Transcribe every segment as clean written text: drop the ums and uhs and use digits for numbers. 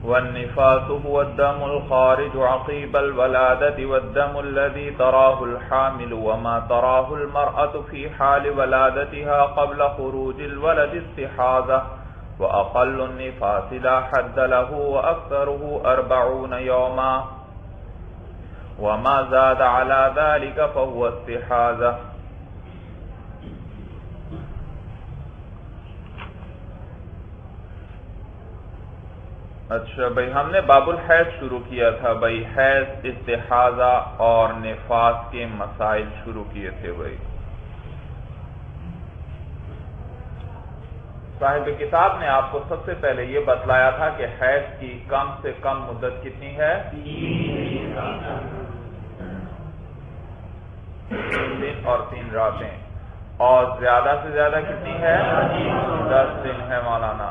والنفاس هو الدم الخارج عقيب الولادة والدم الذي تراه الحامل وما تراه المرأة في حال ولادتها قبل خروج الولد استحاضة وأقل النفاس لا حد له وأكثره 40 يوما وما زاد على ذلك فهو استحاضة. اچھا بھائی، ہم نے باب الحیض شروع کیا تھا بھائی، حیض، استحاضہ اور نفاس کے مسائل شروع کیے تھے بھائی. صاحب کتاب نے آپ کو سب سے پہلے یہ بتلایا تھا کہ حیض کی کم سے کم مدت کتنی ہے؟ 3 دن اور 3 راتیں، اور زیادہ سے زیادہ کتنی ہے؟ 10 دن ہے مولانا.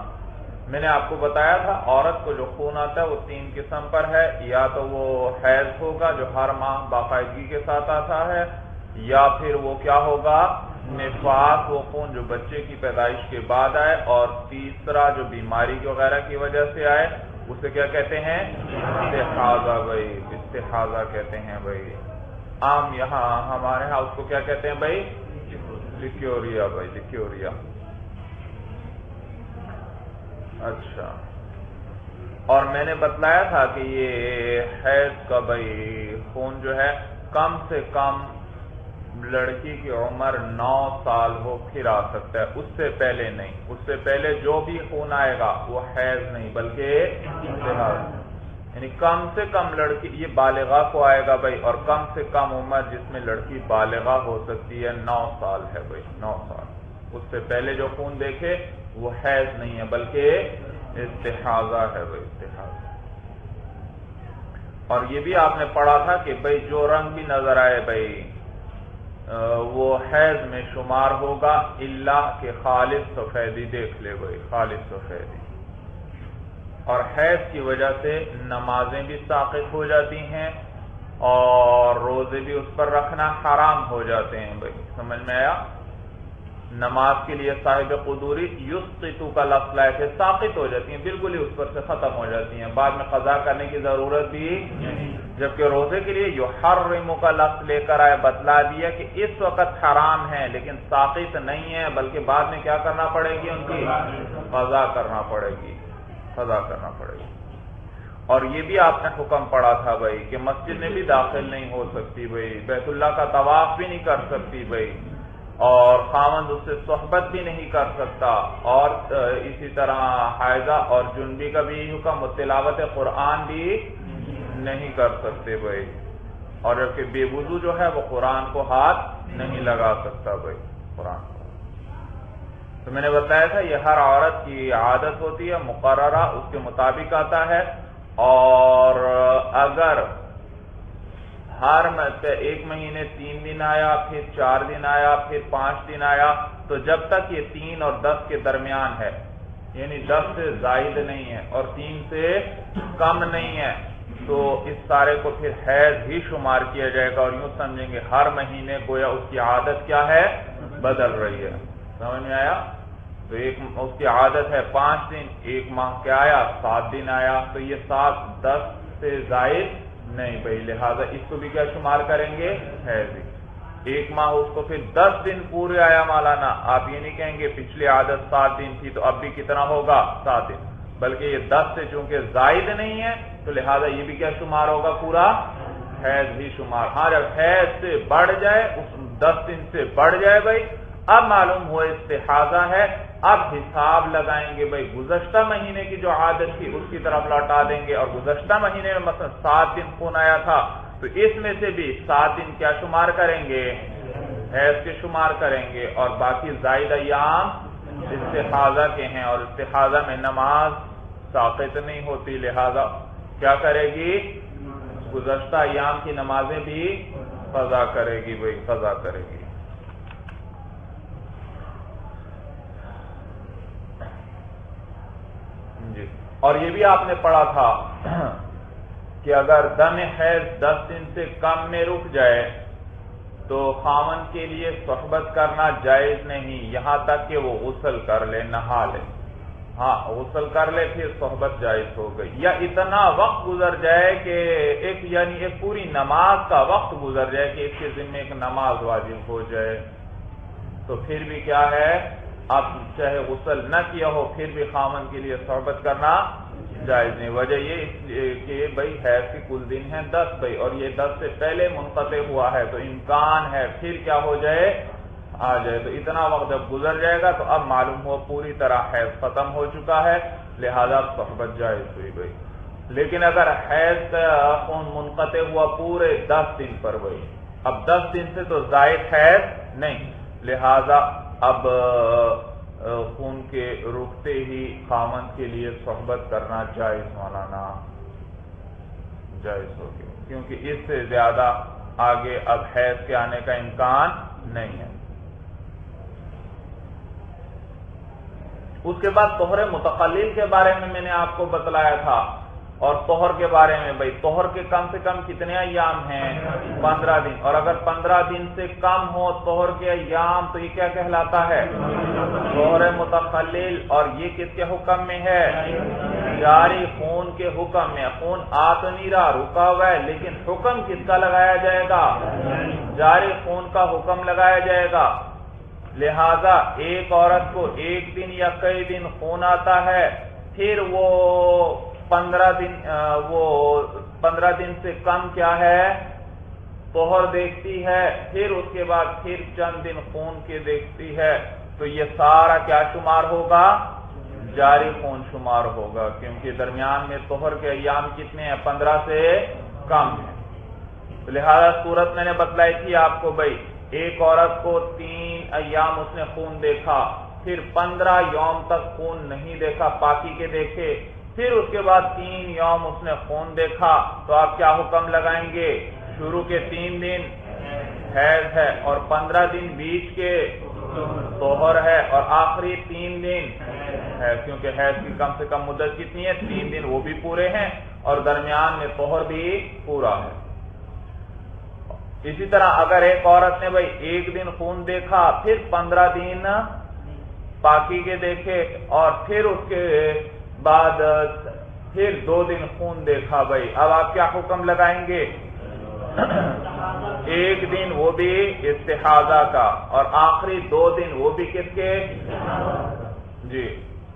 میں نے آپ کو بتایا تھا عورت کو جو خون آتا ہے وہ 3 قسم پر ہے، یا تو وہ حیض ہوگا جو ہر ماہ باقاعدگی کے ساتھ آتا ہے، یا پھر وہ کیا ہوگا؟ نفاس، وہ خون جو بچے کی پیدائش کے بعد آئے، اور تیسرا جو بیماری وغیرہ کی وجہ سے آئے اسے کیا کہتے ہیں؟ استحاضہ بھائی، استحاضہ کہتے ہیں بھائی. عام یہاں ہمارے ہاں اس کو کیا کہتے ہیں بھائی؟ لیکوریا بھائی، لیکوریا. اچھا، اور میں نے بتلایا تھا کہ یہ حیض کا بھائی خون جو ہے کم سے کم لڑکی کی عمر 9 سال ہو پھر آ سکتا ہے، اس سے پہلے نہیں. اس سے پہلے جو بھی خون آئے گا وہ حیض نہیں بلکہ استحاضہ، یعنی کم سے کم لڑکی یہ بالغہ کو آئے گا بھائی، اور کم سے کم عمر جس میں لڑکی بالغہ ہو سکتی ہے 9 سال ہے بھائی، 9 سال. اس سے پہلے جو خون دیکھے وہ حیض نہیں ہے بلکہ استحاضہ ہے بھائی، استحاضہ. اور یہ بھی آپ نے پڑھا تھا کہ بھائی جو رنگ بھی نظر آئے بھائی وہ حیض میں شمار ہوگا، الا کہ خالص سفیدی دیکھ لے بھائی، خالص سفیدی. اور حیض کی وجہ سے نمازیں بھی ساقط ہو جاتی ہیں اور روزے بھی اس پر رکھنا حرام ہو جاتے ہیں بھائی. سمجھ میں آیا؟ نماز کے لیے صاحب قدوری یسقطو کا لفظ لائے تھے، ساقط ہو جاتی ہیں، بالکل ہی اس پر سے ختم ہو جاتی ہیں، بعد میں قضا کرنے کی ضرورت بھی نہیں. جبکہ روزے کے لیے یحرم کا لفظ لے کر آئے، بتلا دیا کہ اس وقت حرام ہے لیکن ساقط نہیں ہے، بلکہ بعد میں کیا کرنا پڑے گی؟ ان کی قضا کرنا پڑے گی، قضا کرنا پڑے گی. اور یہ بھی آپ نے حکم پڑا تھا بھائی کہ مسجد میں بھی داخل نہیں ہو سکتی بھائی، بیت اللہ کا طواف بھی نہیں کر سکتی بھائی، اور خاوند اس سے صحبت بھی نہیں کر سکتا، اور اسی طرح حائضہ اور جنبی کا بھی حکم، تلاوت قرآن بھی نہیں کر سکتے بھائی. اور جبکہ بے وضو جو ہے وہ قرآن کو ہاتھ نہیں لگا سکتا بھائی، قرآن کو. تو میں نے بتایا تھا یہ ہر عورت کی عادت ہوتی ہے مقررہ، اس کے مطابق آتا ہے. اور اگر ہر 1 مہینے 3 دن آیا، پھر 4 دن آیا، پھر 5 دن آیا، تو جب تک یہ 3 اور 10 کے درمیان ہے، یعنی 10 سے زائد نہیں ہے اور 3 سے کم نہیں ہے، تو اس سارے کو پھر حیض ہی شمار کیا جائے گا. اور یوں سمجھیں گے ہر مہینے گویا اس کی عادت کیا ہے؟ بدل رہی ہے. سمجھ میں آیا؟ تو اس کی عادت ہے 5 دن، 1 ماہ کیا آیا؟ 7 دن آیا، تو یہ 7 10 سے زائد نہیں بھائی، لہذا اس کو بھی کیا شمار کریں گے؟ حیض. 1 ماہ اس کو پھر 10 دن پورے آیا مولانا، آپ یہ نہیں کہیں گے پچھلی عادت 7 دن تھی تو اب بھی کتنا ہوگا؟ 7 دن، بلکہ یہ 10 سے چونکہ زائد نہیں ہے تو لہذا یہ بھی کیا شمار ہوگا؟ پورا حیض ہی شمار. ہاں جب حیض سے بڑھ جائے، اس 10 دن سے بڑھ جائے بھائی، اب معلوم ہوا استحاضہ ہے، اب حساب لگائیں گے بھائی گزشتہ مہینے کی جو عادت تھی اس کی طرف لوٹا دیں گے، اور گزشتہ مہینے میں مثلا 7 دن خون آیا تھا تو اس میں سے بھی 7 دن کیا شمار کریں گے؟ حیض کے شمار کریں گے، اور باقی زائد ایام استحاضہ کے ہیں، اور استحاضہ میں نماز ساقط نہیں ہوتی، لہذا کیا کرے گی؟ گزشتہ ایام کی نمازیں بھی قضا کرے گی بھائی، قضا کرے گی. جی، اور یہ بھی آپ نے پڑھا تھا کہ اگر دم حیض 10 دن سے کم میں رک جائے تو خاوند کے لیے صحبت کرنا جائز نہیں، یہاں تک کہ وہ غسل کر لے، نہا لے. ہاں غسل کر لے پھر صحبت جائز ہو گئی، یا اتنا وقت گزر جائے کہ ایک پوری نماز کا وقت گزر جائے کہ اس کے ذمہ ایک نماز واجب ہو جائے، تو پھر بھی کیا ہے، اب چاہے غسل نہ کیا ہو پھر بھی خامن کے لیے صحبت کرنا جائز نہیں۔ وجہ یہ اس لیے کہ بھائی حیض کے کل دن ہیں 10 بھائی، اور یہ 10 سے پہلے منقطع ہوا ہے تو امکان ہے پھر کیا ہو جائے، آ جائے، تو اتنا وقت جب گزر جائے گا تو اب معلوم ہو پوری طرح حیض ختم ہو چکا ہے، لہذا صحبت جائز ہوئی بھائی۔ لیکن اگر حیض کا خون منقطع ہوا پورے 10 دن پر بھائی، اب 10 دن سے تو زائد حیض نہیں، لہذا اب خون کے رکتے ہی خامند کے لیے صحبت کرنا جائز مولانا، جائز ہو گیا، کیونکہ اس سے زیادہ آگے اب حیض کے آنے کا امکان نہیں ہے۔ اس کے بعد طہر متخلل کے بارے میں نے آپ کو بتلایا تھا، اور طہر کے بارے میں بھائی طہر کے کم سے کم کتنے ایام ہیں، 15 دن، اور اگر 15 دن سے کم ہو طہر کے ایام تو یہ کیا کہلاتا ہے، طہر متخلل، اور یہ کس کے حکم میں ہے، جاری خون کے حکم میں۔ خون آ تو نہیں رہا، رکا ہوا ہے، لیکن حکم کس کا لگایا جائے گا، جاری خون کا حکم لگایا جائے گا، لہذا ایک عورت کو ایک دن یا کئی دن خون آتا ہے، پھر وہ 15 دن سے کم کیا ہے، طہر دیکھتی ہے، پھر اس کے بعد پھر چند دن خون کے دیکھتی ہے، تو یہ سارا کیا شمار ہوگا، جاری خون شمار ہوگا، کیونکہ درمیان میں طہر کے ایام کتنے ہیں، 15 سے کم ہیں۔ لہذا صورت میں نے بتلائی تھی آپ کو بھائی، ایک عورت کو 3 ایام اس نے خون دیکھا، پھر 15 یوم تک خون نہیں دیکھا، پاکی کے دیکھے، پھر اس کے بعد 3 یوم اس نے خون دیکھا، تو آپ کیا حکم لگائیں گے، شروع کے 3 دن حیض ہے، اور 15 دن بیچ کے طہر ہے، اور آخری 3 دن ہے، کیونکہ حیض کی کم سے کم مدت کتنی ہے، 3 دن وہ بھی پورے ہیں، اور درمیان میں طہر بھی پورا ہے۔ اسی طرح اگر ایک عورت نے بھائی ایک دن خون دیکھا، پھر 15 دن پاکی کے دیکھے، اور پھر اس کے بعد پھر 2 دن خون دیکھا بھائی، اب آپ کیا حکم لگائیں گے، ایک دن وہ بھی استحاضہ کا، اور آخری 2 دن وہ بھی کس کے، جی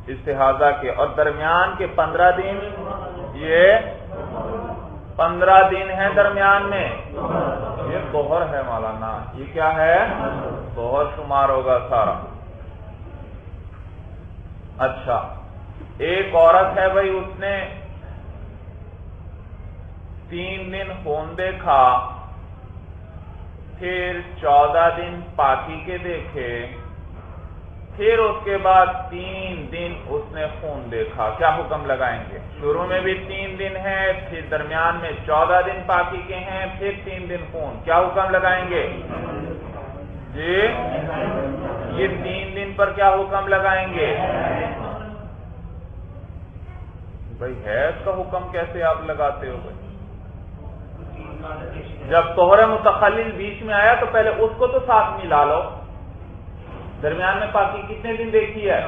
استحاضہ کے، اور درمیان کے 15 دن، یہ 15 دن ہے درمیان میں، یہ طہر ہے مولانا، یہ کیا ہے، طہر شمار ہوگا سارا۔ اچھا، ایک عورت ہے بھائی، اس نے 3 دن خون دیکھا، پھر 14 دن پاکی کے دیکھے، پھر اس کے بعد 3 دن اس نے خون دیکھا، کیا حکم لگائیں گے، شروع میں بھی 3 دن ہے، پھر درمیان میں 14 دن پاکی کے ہیں، پھر 3 دن خون، کیا حکم لگائیں گے، جی یہ 3 دن پر کیا حکم لگائیں گے، بھائی حیض کا حکم کیسے آپ لگاتے ہو بھائی، جب طہر متخلل بیچ میں آیا تو پہلے اس کو تو ساتھ ملا لو، درمیان میں پاکی کتنے دن دیکھی ہے،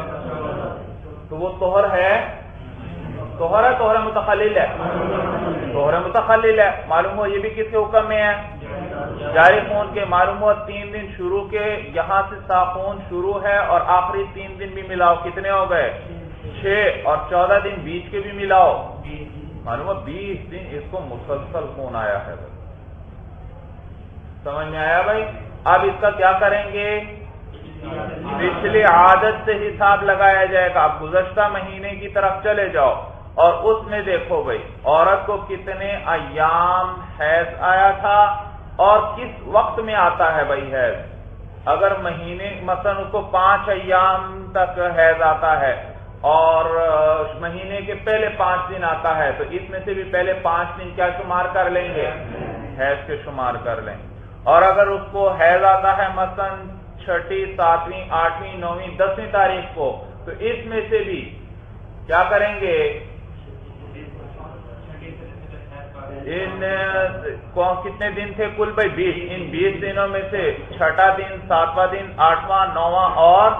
تو وہ طہر ہے، طہر متخلل ہے، طہر متخلل ہے، معلوم ہو یہ بھی کس کے حکم میں ہے، جاری خون کے، معلوم ہو 3 دن شروع کے، یہاں سے خون شروع ہے، اور آخری 3 دن بھی ملاؤ، کتنے ہو گئے 6، اور 14 دن بیچ کے بھی ملاؤ، معلوم ہو 20 دن اس کو مسلسل خون آیا ہے، سمجھ میں آیا بھائی۔ اب اس کا کیا کریں گے، پچھلی عادت سے حساب لگایا جائے گا، اب گزشتہ مہینے کی طرف چلے جاؤ، اور اس میں دیکھو بھائی عورت کو کتنے ایام حیض آیا تھا، اور کس وقت میں آتا ہے بھائی حیض، اگر مہینے مثلا اس کو 5 ایام تک حیض آتا ہے، اور مہینے کے پہلے 5 دن آتا ہے، تو اس میں سے بھی پہلے 5 دن کیا شمار کر لیں گے، حیض کے شمار کر لیں، اور اگر اس کو حیض آتا ہے مثلا 6، 7، 8، 9، 10 تاریخ کو، تو اس میں سے بھی کیا کریں گے، ان کتنے دن تھے کل بھائی 20، ان 20 دنوں میں سے 6واں دن، 7واں دن، 8واں، 9واں اور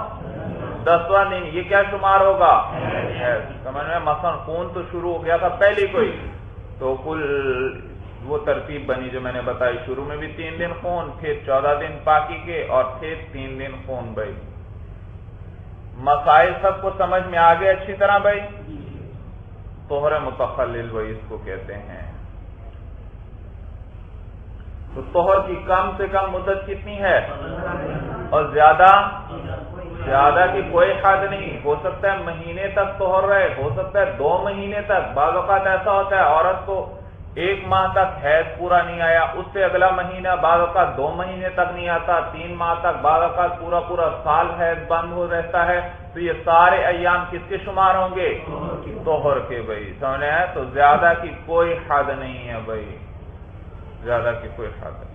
10واں دن، یہ کیا شمار ہوگا؟ سمجھ میں؟ مثلا خون تو شروع ہو گیا تھا پہلی کوئی، تو کل وہ ترتیب بنی جو میں نے بتائی، شروع میں بھی 3 دن خون، پھر 14 دن پاکی کے، اور پھر 3 دن خون بھائی۔ مسائل سب کو سمجھ میں آ گئے اچھی طرح بھائی؟ طہر متخلل بھائی اس کو کہتے ہیں۔ تو طہر کی کم سے کم مدت کتنی ہے؟ اور زیادہ کی کوئی حد نہیں، ہو سکتا ہے مہینے تک طہر رہے، ہو سکتا ہے 2 مہینے تک، بعض اوقات ایسا ہوتا ہے عورت کو 1 ماہ تک حیض پورا نہیں آیا، اس سے اگلا مہینہ بعض اوقات 2 مہینے تک نہیں آتا، 3 ماہ تک، بعض اوقات پورا سال حیض بند ہو رہتا ہے، تو یہ سارے ایام کس کے شمار ہوں گے؟ طہر کے بھائی، سمجھے ہیں؟ تو زیادہ کی کوئی حد نہیں ہے بھائی، زیادہ کی کوئی حد نہیں۔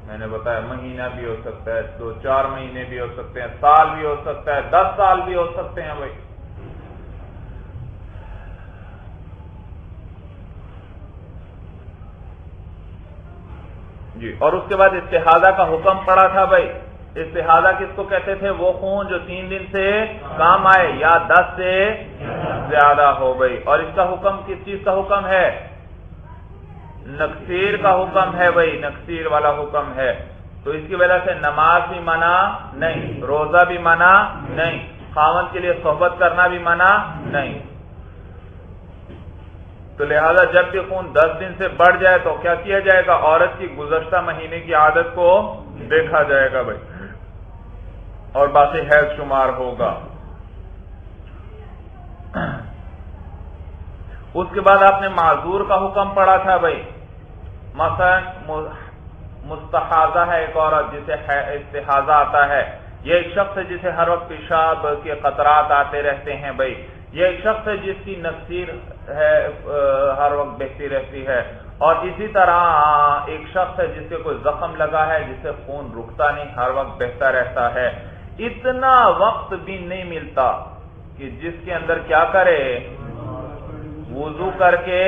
میں نے بتایا مہینہ بھی ہو سکتا ہے، 2-4 مہینے بھی ہو سکتے ہیں، سال بھی ہو سکتا ہے، 10 سال بھی ہو سکتے ہیں بھائی۔ جی، اور اس کے بعد استحاضہ کا حکم پڑا تھا بھائی۔ استحاضہ کس کو کہتے تھے؟ وہ خون جو 3 دن سے کام آئے یا 10 سے زیادہ ہو بھائی۔ اور اس کا حکم کس چیز کا حکم ہے؟ نکسیر کا حکم ہے بھائی، نکسیر والا حکم ہے۔ تو اس کی وجہ سے نماز بھی منع نہیں، روزہ بھی منع نہیں، خاوند کے لیے صحبت کرنا بھی منع نہیں۔ تو لہذا جب بھی خون 10 دن سے بڑھ جائے تو کیا کیا جائے گا؟ عورت کی گزشتہ مہینے کی عادت کو دیکھا جائے گا بھائی، اور باقی حیض شمار ہوگا۔ اس کے بعد آپ نے معذور کا حکم پڑھا تھا بھائی۔ مثلا مستحاضہ ہے ایک عورت جسے استحاضہ آتا ہے، یہ ایک شخص ہے جسے ہر وقت پیشاب کے قطرات آتے رہتے ہیں بھائی، یہ ایک شخص ہے جس کی نکسیر ہے ہر وقت بہتی رہتی ہے، اور اسی طرح ایک شخص ہے جس سے کوئی زخم لگا ہے جس سے خون رکتا نہیں، ہر وقت بہتا رہتا ہے۔ اتنا وقت بھی نہیں ملتا کہ جس کے اندر کیا کرے؟ وضو کر کے،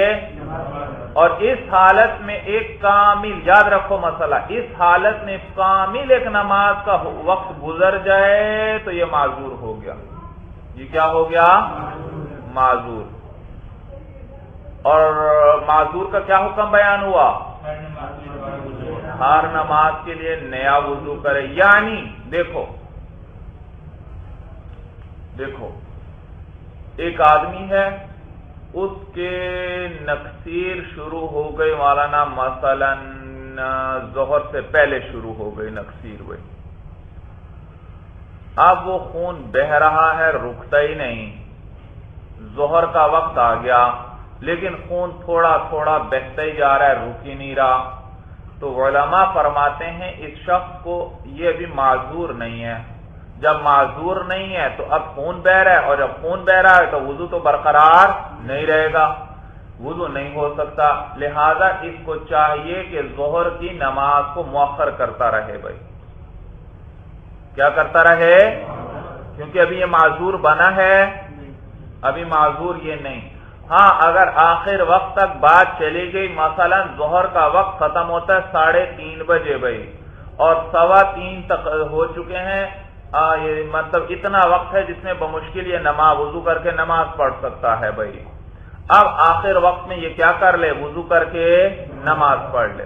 اور اس حالت میں ایک کامل، یاد رکھو مسئلہ، اس حالت میں کامل ایک نماز کا وقت گزر جائے تو یہ معذور ہو گیا۔ یہ کیا ہو گیا؟ معذور۔ اور معذور کا کیا حکم بیان ہوا؟ ہر نماز کے لیے نیا وضو کرے۔ یعنی دیکھو ایک آدمی ہے، اس کے نکسیر شروع ہو گئی مولانا، مثلا ظہر سے پہلے شروع ہو گئی نکسیر ہوئی، اب وہ خون بہ رہا ہے، رکتا ہی نہیں، ظہر کا وقت آ گیا لیکن خون تھوڑا تھوڑا بہتا ہی جا رہا ہے، رک ہی نہیں رہا، تو علماء فرماتے ہیں اس شخص کو یہ بھی معذور نہیں ہے۔ جب معذور نہیں ہے تو اب خون بہ رہا ہے، اور جب خون بہ رہا ہے تو وضو تو برقرار نہیں رہے گا، وضو نہیں ہو سکتا، لہذا اس کو چاہیے کہ ظہر کی نماز کو مؤخر کرتا رہے بھائی۔ کیا کرتا رہے؟ کیونکہ ابھی یہ معذور بنا ہے، ابھی معذور یہ نہیں۔ ہاں اگر آخر وقت تک بات چلی گئی، مثلا ظہر کا وقت ختم ہوتا ہے 3:30 بجے بھائی، اور 3:15 تک ہو چکے ہیں، یہ مطلب اتنا وقت ہے جس میں بمشکل یہ نماز وضو کر کے نماز پڑھ سکتا ہے بھائی۔ اب آخر وقت میں یہ کیا کر لے؟ وضو کر کے نماز پڑھ لے۔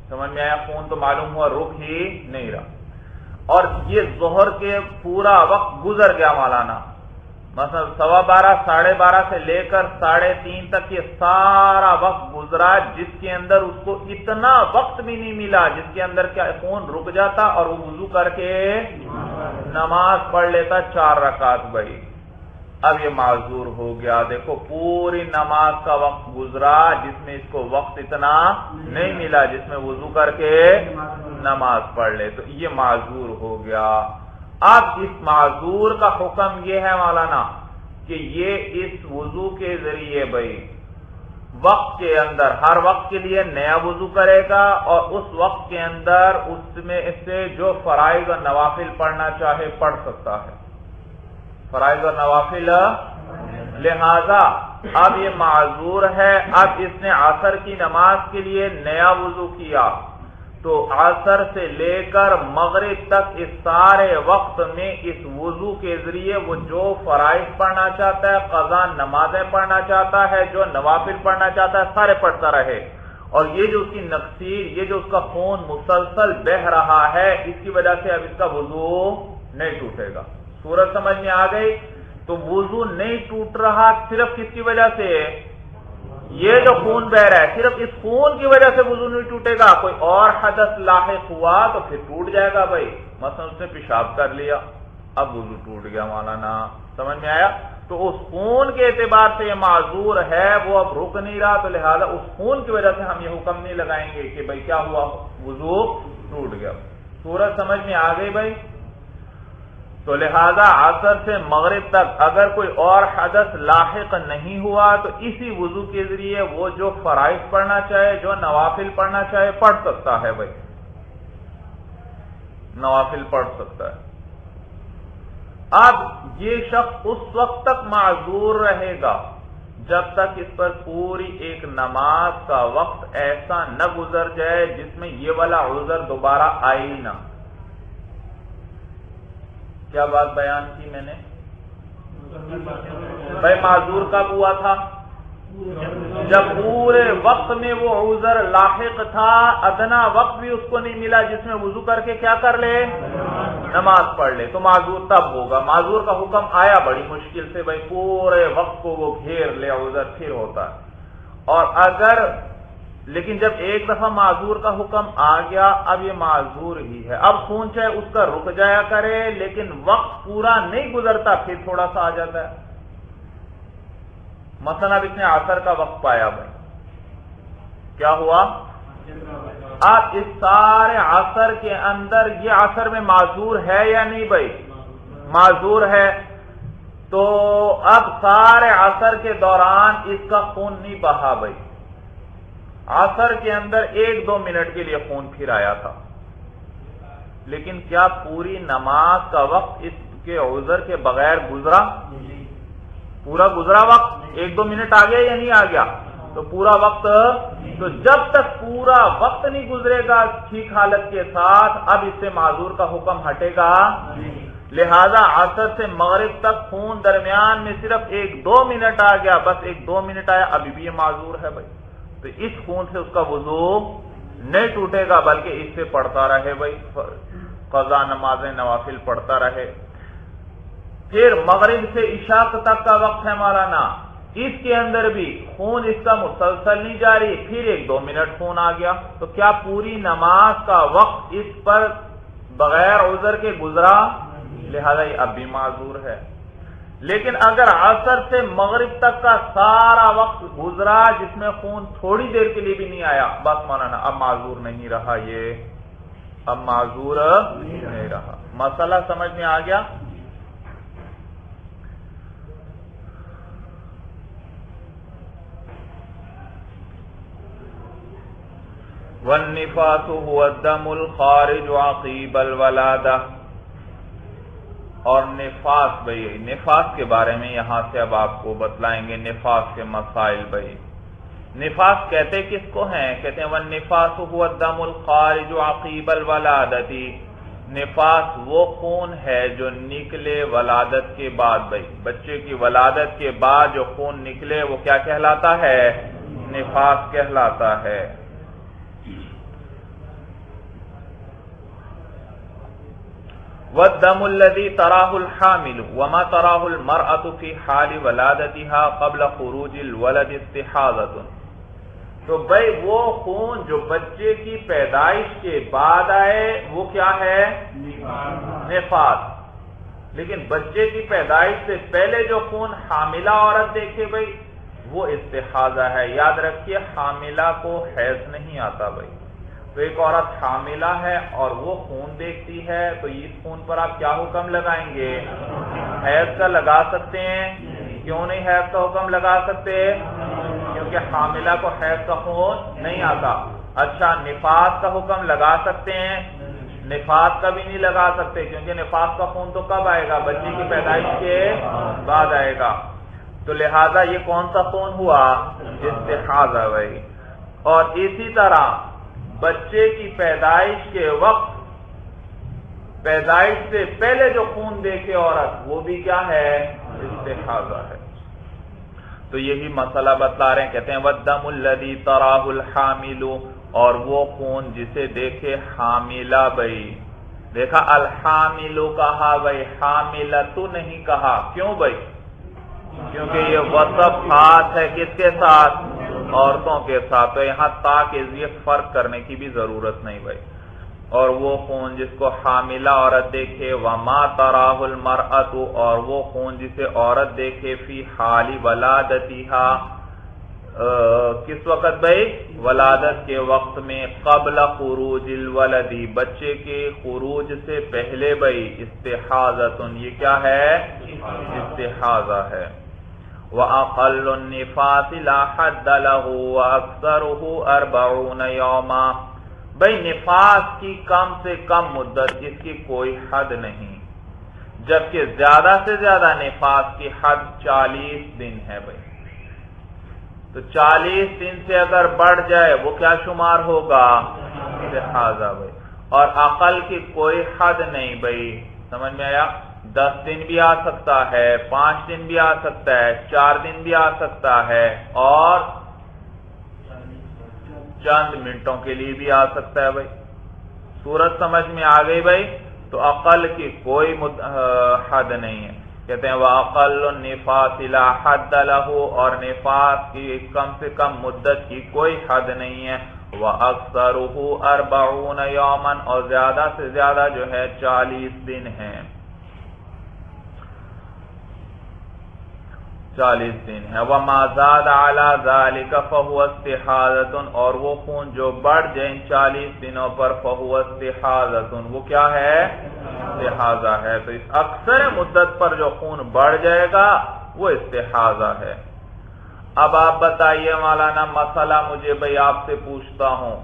سمجھ میں آیا؟ خون تو معلوم ہوا رک ہی نہیں رہا، اور یہ ظہر کے پورا وقت گزر گیا مولانا، مثلا 12:15 12:30 سے لے کر 3:30 تک یہ سارا وقت گزرا جس کے اندر اس کو اتنا وقت بھی نہیں ملا جس کے اندر کیا خون رک جاتا اور وہ وضو کر کے نماز پڑھ لیتا 4 رکعت بھائی۔ اب یہ معذور ہو گیا۔ دیکھو پوری نماز کا وقت گزرا جس میں اس کو وقت اتنا نہیں ملا جس میں وضو کر کے نماز پڑھ لے، تو یہ معذور ہو گیا۔ اب اس معذور کا حکم یہ ہے مولانا کہ یہ اس وضو کے ذریعے بھائی وقت کے اندر ہر وقت کے لیے نیا وضو کرے گا، اور اس وقت کے اندر اس میں سے جو فرائض اور نوافل پڑھنا چاہے پڑھ سکتا ہے، فرائض اور نوافل۔ لہذا اب یہ معذور ہے، اب اس نے عصر کی نماز کے لیے نیا وضو کیا، تو عصر سے لے کر مغرب تک اس سارے وقت میں اس وضو کے ذریعے وہ جو فرائض پڑھنا چاہتا ہے، قضا نمازیں پڑھنا چاہتا ہے، جو نوافل پڑھنا چاہتا ہے، سارے پڑھتا رہے. اور یہ جو اس کی نقصیر، یہ جو اس کا خون مسلسل بہ رہا ہے، اس کی وجہ سے اب اس کا وضو نہیں ٹوٹے گا. صورت سمجھ میں آ گئی؟ تو وضو نہیں ٹوٹ رہا صرف کس کی وجہ سے؟ یہ جو خون بہ رہا ہے، صرف اس خون کی وجہ سے وضو نہیں ٹوٹے گا. کوئی اور حدث لاحق ہوا تو پھر ٹوٹ جائے گا بھائی. مثلا اس نے پیشاب کر لیا، اب وضو ٹوٹ گیا. مولانا سمجھ میں آیا؟ تو اس خون کے اعتبار سے یہ معذور ہے، وہ اب رک نہیں رہا، تو لہذا اس خون کی وجہ سے ہم یہ حکم نہیں لگائیں گے کہ بھائی کیا ہوا، وضو ٹوٹ گیا. صورت سمجھ میں آ گئی بھائی؟ تو لہذا عصر سے مغرب تک اگر کوئی اور حدث لاحق نہیں ہوا تو اسی وضو کے ذریعے وہ جو فرائض پڑھنا چاہے، جو نوافل پڑھنا چاہے، پڑھ سکتا ہے بھائی، نوافل پڑھ سکتا ہے. اب یہ شخص اس وقت تک معذور رہے گا جب تک اس پر پوری ایک نماز کا وقت ایسا نہ گزر جائے جس میں یہ والا عذر دوبارہ آئے ہی نہ. کیا بات بیان کی میں نے؟ بھائی معذور کب ہوا تھا؟ جب پورے وقت میں وہ عذر لاحق تھا، ادنا وقت بھی اس کو نہیں ملا جس میں وضو کر کے کیا کر لے، نماز پڑھ لے، تو معذور تب ہوگا. معذور کا حکم آیا بڑی مشکل سے بھائی، پورے وقت کو وہ گھیر لے عذر، پھر ہوتا ہے. اور اگر لیکن جب ایک دفعہ معذور کا حکم آ گیا، اب یہ معذور ہی ہے، اب خون چاہے اس کا رک جایا کرے لیکن وقت پورا نہیں گزرتا، پھر تھوڑا سا آ جاتا ہے. مثلا اب اس نے عصر کا وقت پایا بھائی، کیا ہوا؟ اب اس سارے عصر کے اندر یہ عصر میں معذور ہے یا نہیں بھائی؟ معذور ہے. تو اب سارے عصر کے دوران اس کا خون نہیں بہا بھائی، عصر کے اندر 1-2 منٹ کے لیے خون پھر آیا تھا، لیکن کیا پوری نماز کا وقت اس کے عذر کے بغیر گزرا؟ پورا گزرا وقت؟ 1-2 منٹ آ گیا یا نہیں آ گیا؟ تو پورا وقت. تو جب تک پورا وقت نہیں گزرے گا ٹھیک حالت کے ساتھ، اب اس سے معذور کا حکم ہٹے گا. لہذا عصر سے مغرب تک خون درمیان میں صرف 1-2 منٹ آ گیا، بس 1-2 منٹ آیا، ابھی بھی یہ معذور ہے بھائی. تو اس خون سے اس کا وضو نہیں ٹوٹے گا بلکہ اس سے پڑھتا رہے بھائی، قضا نمازیں نوافل پڑھتا رہے. پھر مغرب سے عشاء تک کا وقت ہے مولانا، اس کے اندر بھی خون اس کا مسلسل نہیں جاری، پھر 1-2 منٹ خون آ گیا، تو کیا پوری نماز کا وقت اس پر بغیر عذر کے گزرا؟ لہذا یہ اب بھی معذور ہے. لیکن اگر عصر سے مغرب تک کا سارا وقت گزرا جس میں خون تھوڑی دیر کے لیے بھی نہیں آیا، بس مولانا اب معذور نہیں رہا، یہ اب معذور نہیں رہا. مسئلہ سمجھ میں آ گیا؟ والنفاس هو الدم الخارج عقیب الولادہ. اور نفاس بھائی، نفاس کے بارے میں یہاں سے اب آپ کو بتلائیں گے نفاس کے مسائل بھائی. نفاس کہتے کس کو ہیں؟ کہتے ہیں والنفاس هو الدم الخارج عقیب الولادۃ. نفاس وہ خون ہے جو نکلے ولادت کے بعد بھائی، بچے کی ولادت کے بعد جو خون نکلے وہ کیا کہلاتا ہے؟ نفاس کہلاتا ہے. والدم الذي تراه الحامل وما تراه المرأة في حال ولادتها قبل خروج الولد استحاضة. تو بھائی وہ خون جو بچے کی پیدائش کے بعد آئے وہ کیا ہے؟ نفاس. لیکن بچے کی پیدائش سے پہلے جو خون حاملہ عورت دیکھے بھائی وہ استحاضہ ہے. یاد رکھیے حاملہ کو حیض نہیں آتا بھائی. تو ایک عورت حاملہ ہے اور وہ خون دیکھتی ہے تو اس خون پر آپ کیا حکم لگائیں گے؟ حیض کا لگا سکتے ہیں. کیوں نہیں حیض کا حکم لگا سکتے؟ کیونکہ حاملہ کو حیض کا خون نہیں آتا. اچھا نفاس کا حکم لگا سکتے ہیں؟ نفاس کا بھی نہیں لگا سکتے کیونکہ نفاس کا خون تو کب آئے گا؟ بچے کی پیدائش کے بعد آئے گا. تو لہذا یہ کون سا خون ہوا؟ استحاضہ بھائی. اور اسی طرح بچے کی پیدائش کے وقت، پیدائش سے پہلے جو خون دیکھے عورت، وہ بھی کیا ہے؟ استحاضہ ہے۔ تو یہی مسئلہ بتلا رہے ہیں، کہتے ہیں وَالدَّمُ الَّذِي تَرَاهُ الْحَامِلُ، اور وہ خون جسے دیکھے حاملہ بھائی، دیکھا الحاملو کہا بھائی، حاملتو نہیں کہا، کیوں بھائی؟ کیونکہ یہ وصف خاص ہے کس کے ساتھ؟ عورتوں کے ساتھ، تو یہاں تا کے یہ فرق کرنے کی بھی ضرورت نہیں بھائی۔ اور وہ خون جس کو حاملہ عورت دیکھے، وما تراہ المرأۃ، اور وہ خون جسے عورت دیکھے فی حال ولادتہا، کس وقت بھائی؟ ولادت کے وقت میں، قبل خروج الولدی، بچے کے خروج سے پہلے بھائی، استحاضۃ، یہ کیا ہے؟ استحاضہ ہے۔ وَأَقَلُّ النِّفَاسِ لَا حَدَّ لَهُ وَأَكْثَرُهُ 40 يَوْمًا، بھائی نفاس کی کم سے کم مدت، اس کی کوئی حد نہیں، جبکہ زیادہ سے زیادہ نفاس کی حد 40 دن ہے بھائی۔ تو 40 دن سے اگر بڑھ جائے وہ کیا شمار ہوگا؟ استحاضہ بھائی۔ اور عقل کی کوئی حد نہیں بھائی، سمجھ میں آیا؟ 10 دن بھی آ سکتا ہے، 5 دن بھی آ سکتا ہے، 4 دن بھی آ سکتا ہے، اور چند منٹوں کے لیے بھی آ سکتا ہے بھائی۔ صورت سمجھ میں آ گئی بھائی؟ تو عقل کی کوئی حد نہیں ہے۔ کہتے ہیں وَأَقَلُّ النِّفَاسِ لَا حَدَّ لَهُ، اور نفاس کی کم سے کم مدت کی کوئی حد نہیں ہے، وَأَكْثَرُهُ 40 يَوْمًا، اور زیادہ سے زیادہ جو ہے 40 دن ہیں، 40 دن ہے۔ وَمَا زَادَ عَلَى ذَلِكَ فَهُوَ اسْتِحَاضَةٌ، اور وہ خون جو بڑھ جائے ان 40 دنوں پر، فَهُوَ اسْتِحَاضَةٌ، وہ کیا ہے؟ استحاضہ ہے۔ تو اس اکثر مدت پر جو خون بڑھ جائے گا وہ استحاضہ ہے۔ اب آپ بتائیے مولانا، مسئلہ مجھے بھائی آپ سے پوچھتا ہوں،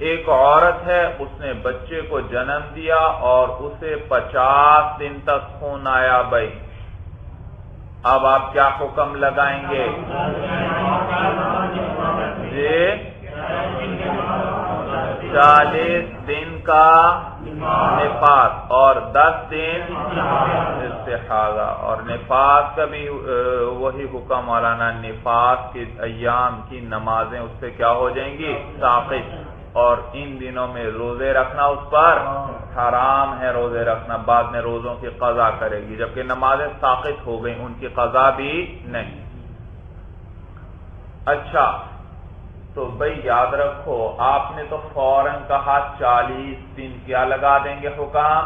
ایک عورت ہے، اس نے بچے کو جنم دیا اور اسے 50 دن تک خون آیا بھائی، اب آپ کیا حکم لگائیں گے؟ جی 40 دن کا نفاس اور 10 دن استحاضہ، اور نفاس کا بھی وہی حکم مولانا، نفاس کے ایام کی نمازیں اس سے کیا ہو جائیں گی؟ ساقط، اور ان دنوں میں روزے رکھنا اس پر حرام ہے، روزے رکھنا، بعد میں روزوں کی قضا کرے گی، جبکہ نمازیں ساقط ہو گئیں، ان کی قضا بھی نہیں۔ اچھا تو بھائی یاد رکھو، آپ نے تو فوراً کہا 40 دن، کیا لگا دیں گے حکام؟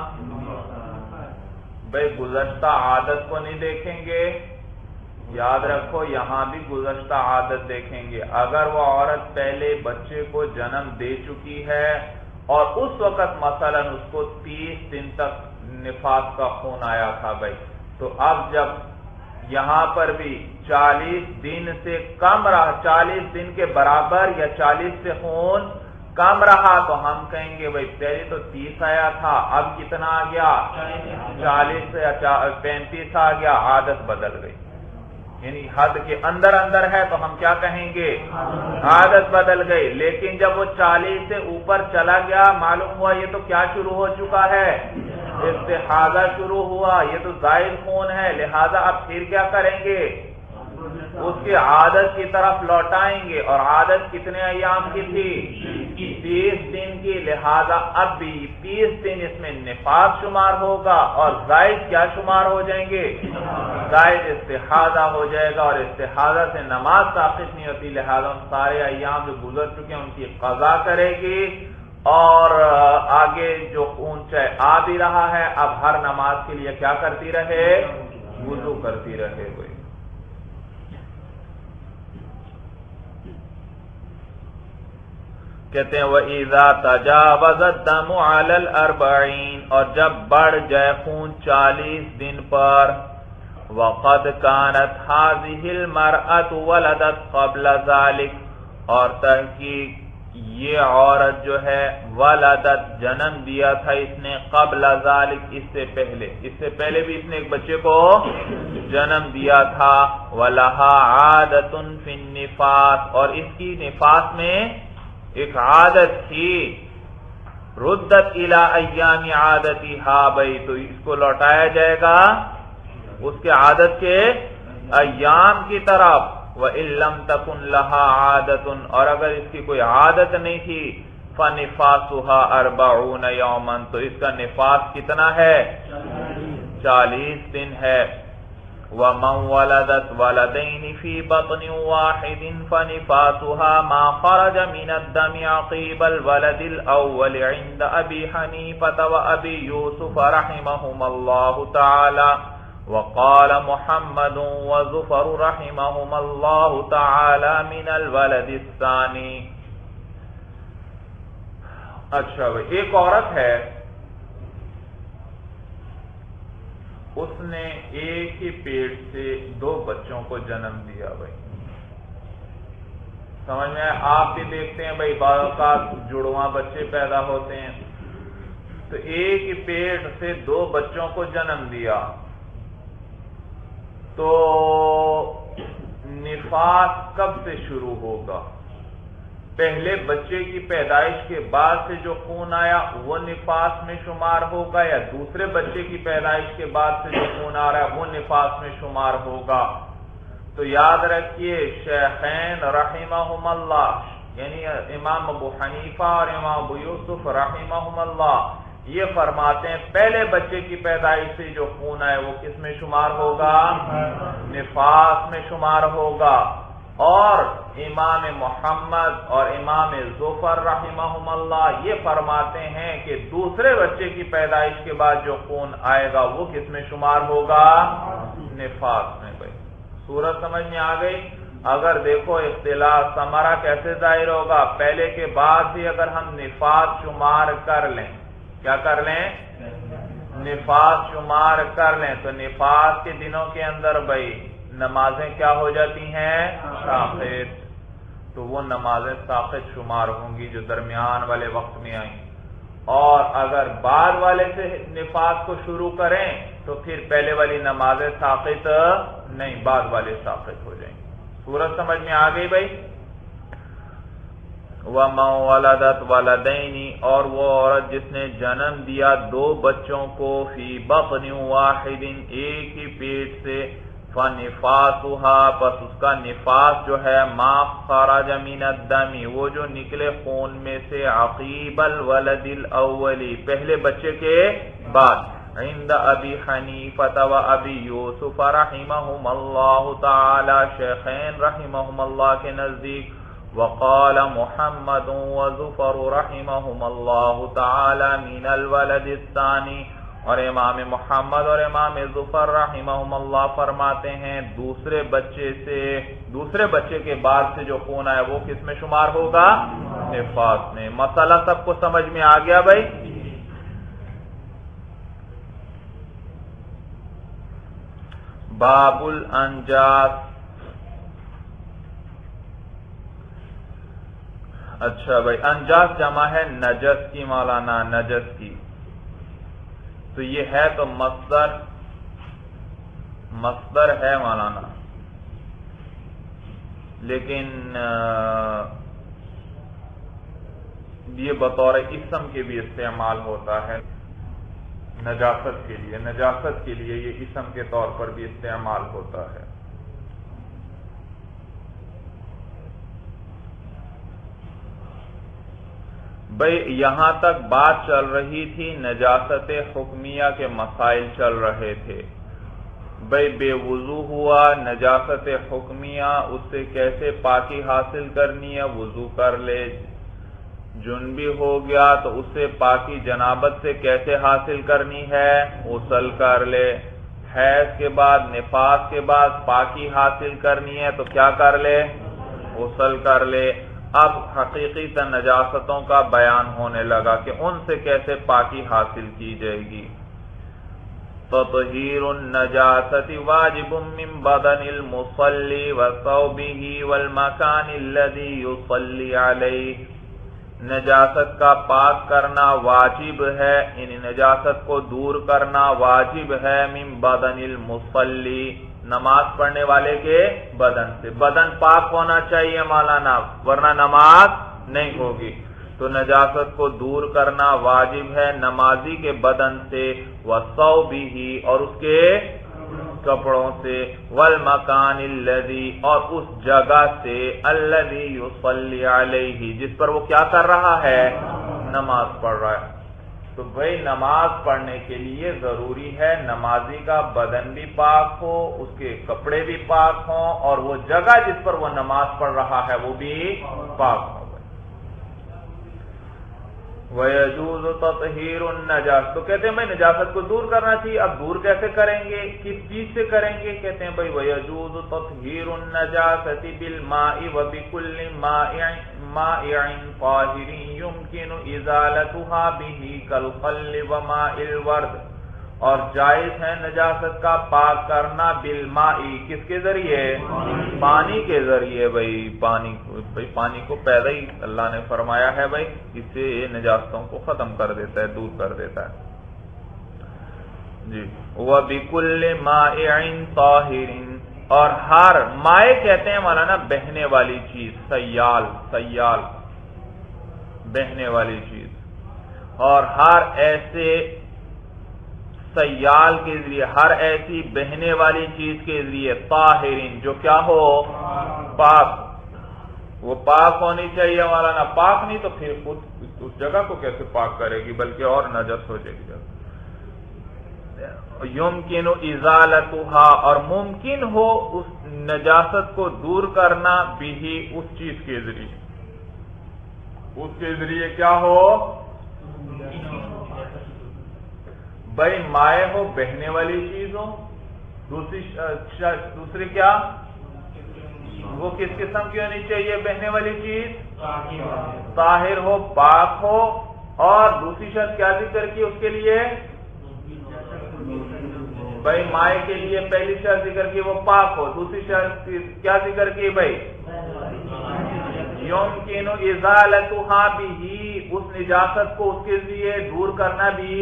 بھائی گزشتہ عادت کو نہیں دیکھیں گے، یاد رکھو یہاں بھی گزشتہ عادت دیکھیں گے۔ اگر وہ عورت پہلے بچے کو جنم دے چکی ہے اور اس وقت مثلا اس کو 30 دن تک نفاس کا خون آیا تھا بھائی، تو اب جب یہاں پر بھی 40 دن سے کم رہا، 40 دن کے برابر یا 40 سے خون کم رہا، تو ہم کہیں گے بھائی پہلے تو 30 آیا تھا، اب کتنا آ گیا؟ 40 سے 35 آ گیا، عادت بدل گئی، یعنی حد کے اندر اندر ہے، تو ہم کیا کہیں گے؟ عادت بدل گئی۔ لیکن جب وہ 40 سے اوپر چلا گیا، معلوم ہوا یہ تو کیا شروع ہو چکا ہے؟ استحاضہ شروع ہوا، یہ تو زائد خون ہے، لہذا اب پھر کیا کریں گے؟ اس کی عادت کی طرف لوٹائیں گے، اور عادت کتنے ایام کی تھی؟ 30 دن کی، لہذا اب بھی 30 دن اس میں نفاس شمار ہوگا، اور زائد کیا شمار ہو جائیں گے؟ زائد استحاضہ ہو جائے گا، اور استحاضہ سے نماز ساقط نہیں ہوتی، لہذا ان سارے ایام جو گزر چکے ہیں ان کی قضا کرے گی، اور آگے جو خون چاہے آ بھی رہا ہے، اب ہر نماز کے لیے کیا کرتی رہے؟ وضو کرتی رہے ہوئے۔ کہتے ہیں وَإِذَا تَجَاوَزَ الدَّمُ عَلَى الْأَرْبَعِينَ، اور جب بڑھ جائے خون 40 دن پر، وَقَدْ كَانَتْ هَذِهِ الْمَرْأَةُ وَلَدَتْ قَبْلَ ذَلِكَ، اور تحقیق یہ عورت جو ہے ولدت جنم دیا تھا اس نے قبل ذالک اس سے پہلے بھی اس نے ایک بچے کو جنم دیا تھا ولہا عادت فی النفاس اور اس کی نفاس میں ایک عادت تھی ردت الی ایام عادتھا بھائی تو اس کو لوٹایا جائے گا اس کے عادت کے ایام کی طرف وَإِن لَّمْ تَكُن لَّهَا عَادَةٌ اور اگر اس کی کوئی عادت نہیں تھی فَنِفَاسُهَا 40 يَوْمًا تو اس کا نفاس کتنا ہے 40 دن ہے وَمَن وَلَدَتْ وَلَدَيْنِ فِي بَطْنٍ وَاحِدٍ فَنِفَاسُهَا مَا خَرَجَ مِنَ الدَّمِ عَقِيبَ الْوَلَدِ الْأَوَّلِ عِندَ أَبِي حَنِيفَةَ وَأَبِي يُوسُفَ رَحِمَهُمَا اللَّهُ تَعَالَى وقال محمد وزفر رحمهم اللہ تعالی من الولد الثانی. اچھا بھائی ایک عورت ہے اس نے ایک ہی پیٹ سے 2 بچوں کو جنم دیا بھائی سمجھ میں آپ بھی دیکھتے ہیں بھائی بعض اوقات جڑواں بچے پیدا ہوتے ہیں تو ایک ہی پیٹ سے 2 بچوں کو جنم دیا تو نفاس کب سے شروع ہوگا پہلے بچے کی پیدائش کے بعد سے جو خون آیا وہ نفاس میں شمار ہوگا یا دوسرے بچے کی پیدائش کے بعد سے جو خون آ رہا ہے وہ نفاس میں شمار ہوگا تو یاد رکھیے شیخین رحمہم اللہ یعنی امام ابو حنیفہ اور امام ابو یوسف رحمہم اللہ یہ فرماتے ہیں پہلے بچے کی پیدائش سے جو خون آئے وہ کس میں شمار ہوگا نفاس میں شمار ہوگا اور امام محمد اور امام ظفر رحمہم اللہ یہ فرماتے ہیں کہ دوسرے بچے کی پیدائش کے بعد جو خون آئے گا وہ کس میں شمار ہوگا نفاس میں بھائی صورت سمجھ میں آ گئی اگر دیکھو اختلاف ثمرہ کیسے ظاہر ہوگا پہلے کے بعد بھی اگر ہم نفاس شمار کر لیں کیا کر لیں نفاس شمار کر لیں تو نفاس کے دنوں کے اندر بھائی نمازیں کیا ہو جاتی ہیں ساقط تو وہ نمازیں ساقط شمار ہوں گی جو درمیان والے وقت میں آئیں اور اگر بعد والے سے نفاس کو شروع کریں تو پھر پہلے والی نمازیں ساقط نہیں بعد والے ساقط ہو جائیں گی صورت سمجھ میں آ گئی بھائی وَمَن وَلَدَتْ وَلَدَيْنِ اور وہ عورت جس نے جنم دیا 2 بچوں کو فی بطن واحد ایک ہی پیٹ سے فَنِفَاسُهَا پس اس کا نفاس جو ہے ما خرج من الدم وہ جو نکلے خون میں سے عقیب الولد الاولی پہلے بچے کے بعد عند ابی حنیفہ و ابی یوسف رحمہم اللہ تعالی شیخین رحمہم اللہ کے نزدیک وقال محمد وزفر رحمهم اللہ تعالی من الولد الثانی اور امام محمد اور امام ظفر رحمهم اللہ فرماتے ہیں دوسرے بچے کے بعد سے جو خون آئے وہ کس میں شمار ہوگا نفاس میں مسئلہ سب کو سمجھ میں آ گیا بھائی باب الانجاس اچھا بھائی انجاس جمع ہے نجس کی مولانا نجس کی تو یہ ہے تو مصدر ہے مولانا لیکن یہ بطور اسم کے بھی استعمال ہوتا ہے نجاست کے لیے یہ اسم کے طور پر بھی استعمال ہوتا ہے بھئی یہاں تک بات چل رہی تھی نجاست حکمیہ کے مسائل چل رہے تھے بھئی بے وضو ہوا نجاست حکمیہ اس سے کیسے پاکی حاصل کرنی ہے وضو کر لے جنبی ہو گیا تو اس سے پاکی جنابت سے کیسے حاصل کرنی ہے غسل کر لے حیض کے بعد نفاس کے بعد پاکی حاصل کرنی ہے تو کیا کر لے غسل کر لے اب حقیقی نجاستوں کا بیان ہونے لگا کہ ان سے کیسے پاکی حاصل کی جائے گی تطہیر النجاست واجب من بدن المصلی وثوبه والمکان الذي يصلی علیہ نجاست کا پاک کرنا واجب ہے، یعنی نجاست کو دور کرنا واجب ہے، من بدن المصلی، نماز پڑھنے والے کے بدن سے۔ بدن پاک ہونا چاہیے مولانا، ورنہ نماز نہیں ہوگی۔ تو نجاست کو دور کرنا واجب ہے نمازی کے بدن سے، وَثَوْبِهِ، اور اس کے کپڑوں سے، وَالْمَكَانِ الَّذِي، اور اس جگہ سے، الَّذِي يُصَلِّي عَلَيْهِ، جس پر وہ کیا کر رہا ہے، نماز پڑھ رہا ہے۔ تو بھئی نماز پڑھنے کے لیے ضروری ہے نمازی کا بدن بھی پاک ہو، اس کے کپڑے بھی پاک ہوں، اور وہ جگہ جس پر وہ نماز پڑھ رہا ہے وہ بھی پاک ہو۔ وَيَجُوزُ تَطْهِيرُ النَّجَاسَةِ، تو کہتے ہیں بھئی نجاست کو دور کرنا چاہیے۔ اب دور کیسے کریں گے، کس چیز سے کریں گے؟ کہتے ہیں بھئی وَيَجُوزُ تَطْهِيرُ النَّجَاسَةِ بِالْمَاءِ وَبِكُلِّ مَائِعٍ طَاهِرٍ يُمْكِنُ إِزَالَتُهَا بِهِ كَالْخَلِّ وَمَاءِ الْوَرْدِ، اور جائز ہے نجاست کا پاک کرنا بالماء، کس کے ذریعے، پانی کے ذریعے۔ بھئی پانی کو پیدا ہی اللہ نے فرمایا ہے بھئی اس سے یہ نجاستوں کو ختم کر دیتا ہے، دور کر دیتا ہے جی۔ وَبِكُلِّ مَائِعٍ طَاهِرٍ، اور ہر مائع کہتے ہیں مولانا بہنے والی چیز، سیال بہنے والی چیز، اور ہر ایسے سیال کے ذریعے، ہر ایسی بہنے والی چیز کے ذریعے، طاہرین، جو کیا ہو، پاک، وہ پاک ہونی چاہیے مولانا۔ پاک نہیں تو پھر خود اس جگہ کو کیسے پاک کرے گی، بلکہ اور نجس ہو جائے گی۔ یمکن ازالتها، اور ممکن ہو اس نجاست کو دور کرنا بھی اس چیز کے ذریعے، اس کے ذریعے کیا ہو، بھئی مائع ہو، بہنے والی چیز ہو، دوسری کیا، وہ کس قسم کی ہونی چاہیے بہنے والی چیز، طاہر ہو، پاک ہو، اور دوسری شرط کیا ذکر کی اس کے لیے، بھئی مائع کے لیے پہلی شرط ذکر کی وہ پاک ہو، دوسری شرط کیا ذکر کی بھئی، یمکن ازالتها بھی، اس نجاست کو اس کے لیے دور کرنا بھی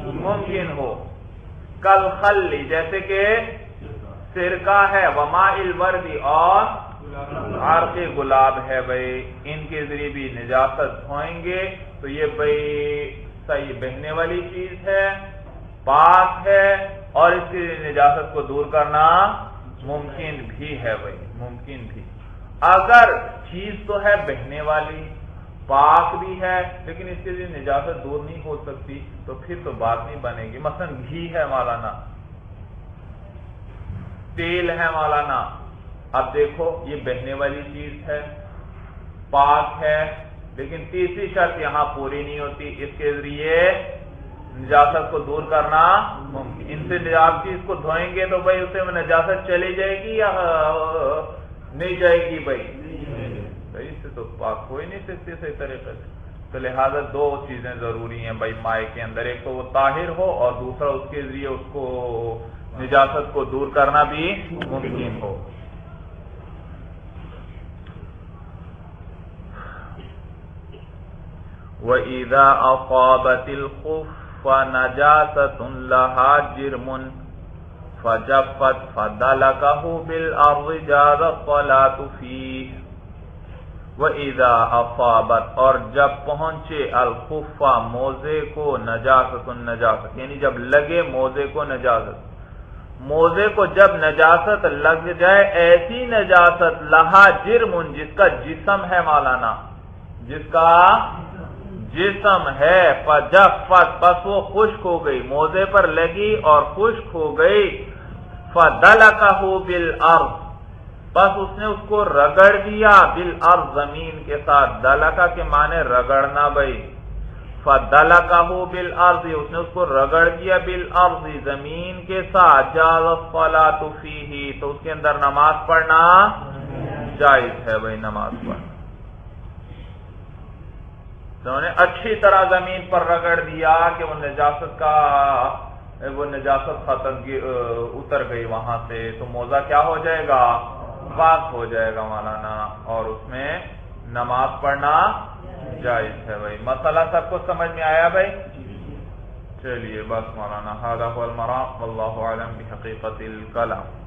ممکن ہو، کالخل، جیسے کہ سرکہ ہے، وماء الورد، اور عرق گلاب ہے بھئی، ان کے ذریعے بھی نجاست دھوئیں گے تو یہ بھئی صحیح بہنے والی چیز ہے، پاک ہے، اور اس کی نجاست کو دور کرنا ممکن بھی ہے بھئی، ممکن بھی۔ اگر چیز تو ہے بہنے والی، پاک بھی ہے، لیکن اس کے لیے نجاست دور نہیں ہو سکتی تو پھر تو بات نہیں بنے گی۔ مثلا گھی ہے مولانا، تیل ہے مولانا، اب دیکھو یہ بہنے والی چیز ہے، پاک ہے، لیکن تیسری شرط یہاں پوری نہیں ہوتی، اس کے ذریعے نجاست کو دور کرنا ممکن۔ ان سے آپ چیز کو دھوئیں گے تو بھائی اسے میں نجاست چلی جائے گی یا نہیں جائے گی بھائی، اس سے تو پاک ہو ہی نہیں سکتی صحیح طریقے سے۔ تو لہذا دو چیزیں ضروری ہیں بھائی مائع کے اندر، ایک تو وہ طاہر ہو، اور دوسرا اس کے ذریعے اس کو نجاست کو دور کرنا بھی ممکن ہو۔ وَإِذَا أَصَابَتِ الْخُفَّ نَجَاسَةٌ لَهَا جِرْمٌ فَجَفَّتْ فَدَلَكَهُ بِالْأَرْضِ جَازَ الصَّلَاةُ فِيهِ۔ وَإِذَا أَصَابَتْ، اور جب پہنچے، الْخُفَّ موزے کو، نجاست، یعنی جب لگے موزے کو نجاست، موزے کو جب نجاست لگ جائے، ایسی نجاست، لہا جرم، جس کا جسم ہے مولانا، جس کا جسم ہے، فجفت، بس وہ خشک ہو گئی، موزے پر لگی اور خشک ہو گئی، فدلکہ بالارض، بس اس نے اس کو رگڑ دیا، بالارض، زمین کے ساتھ، دلکہ کے معنی رگڑنا بھائی، فدلکہ بالارض، اس نے اس کو رگڑ دیا، بالارض، زمین کے ساتھ، جاز الصلاۃ فیہ، تو اس کے اندر نماز پڑھنا جائز ہے بھائی، نماز پڑھنا۔ انہوں نے اچھی طرح زمین پر رگڑ دیا کہ وہ نجاست ختم اتر گئی وہاں سے، تو موزہ کیا ہو جائے گا، پاک ہو جائے گا مولانا، اور اس میں نماز پڑھنا جائز ہے بھائی. مسئلہ سب کو سمجھ میں آیا بھائی؟ چلیے بس مولانا، هذا هو المرام واللہ اعلم بحقیقت الکلام.